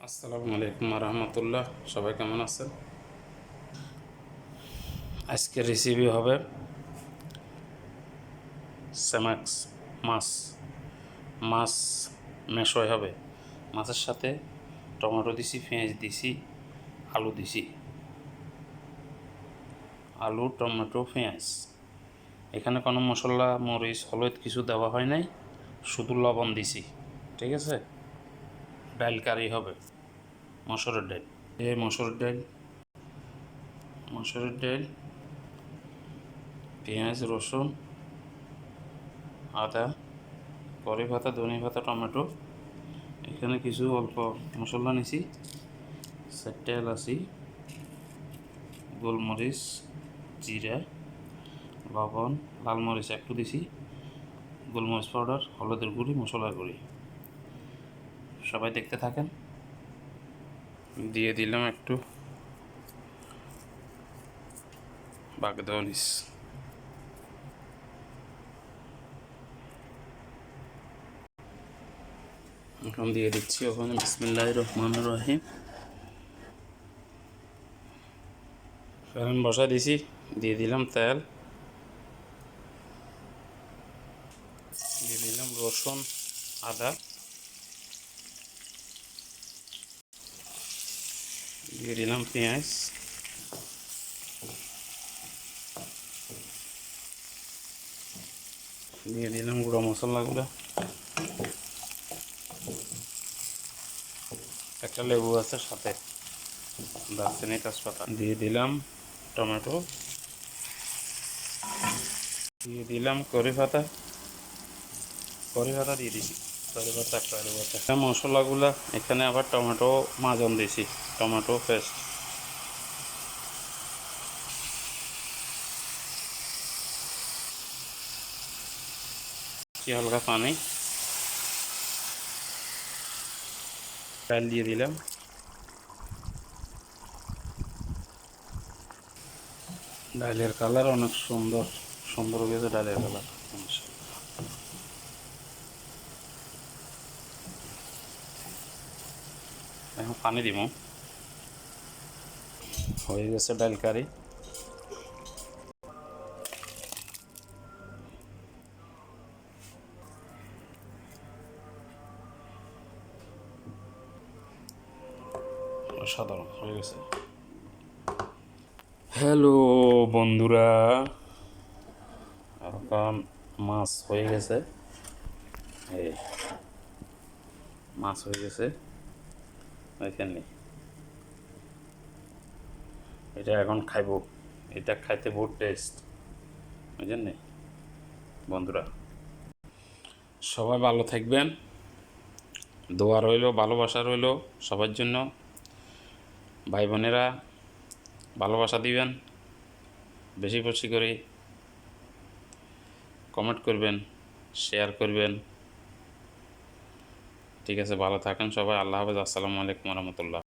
আসসালামু আলাইকুম রহমতুল্লাহ। সবাই কেমন আছেন? আজকের রেসিপি হবে স্যামাক্স মাছ। মাছ মেশোয় হবে। মাছের সাথে টমেটো দিছি, পেঁয়াজ দিছি, আলু দিছি। আলু, টমেটো, পেঁয়াজ। এখানে কোনো মশলা, মরিচ, হলুদ কিছু দেওয়া হয় নাই, শুধু লবণ দিছি। ঠিক আছে। ডাল কারি হবে, মসুরের ডাল। এই মসুরের ডাল, পেঁয়াজ, রসুন, আদা, কড়ি পাতা, ধনে পাতা, টমেটো। এখানে কিছু অল্প মশলা নিছি, চারটে এলাচি, গোলমরিচ, জিরা, লবণ, লাল মরিচ একটু দিছি, গোলমরিচ পাউডার, হলুদের গুঁড়ি, মশলার গুঁড়ি। সবাই দেখতে থাকেন। দিয়ে দিলাম একটু বাগদনিস। এখন দিয়ে দিচ্ছি ওখানে বিসমিল্লাহির রহমানির রহিম। ফ্যান বসা দিছি, দিয়ে দিলাম তেল, দিয়ে দিলাম রসুন, আদা, দিয়ে দিলাম পেঁয়াজ, দিয়ে দিলাম গুঁড়ো মশলাগুলো, একটা লেবু আছে সাথে, দারচিনি, তেজপাতা। দিয়ে দিলাম টমেটো, দিয়ে দিলাম কড়ি পাতা দিয়ে দিছি। কড়ি পাতা। মশলাগুলা এখানে আবার টমেটো মাজন দিছি, টমেটো পেস্ট। হালকা পানি, ডাল দিয়ে দিলাম। ডালের কালার অনেক সুন্দর সুন্দর হয়েছে। ডালের কালার এখন পানি দিব। হয়ে গেছে ডাল কারি। সাধারণ হয়ে গেছে। হ্যালো বন্ধুরা, এখন মাছ হয়ে গেছে। এই মাছ হয়ে গেছে এখানে। এটা এখন খাইব। এটা খাইতে বহুত টেস্ট, বুঝলেন নি বন্ধুরা? সবাই ভালো থাকবেন, দোয়া রইল, ভালোবাসা রইল সবার জন্য। ভাই বোনেরা ভালোবাসা দিবেন, বেশি বেশি করে কমেন্ট করবেন, শেয়ার করবেন। ঠিক আছে, ভালো থাকেন সবাই। আল্লাহ হাফেজ। আসসালামু আলাইকুম রহমতুল্লাহ।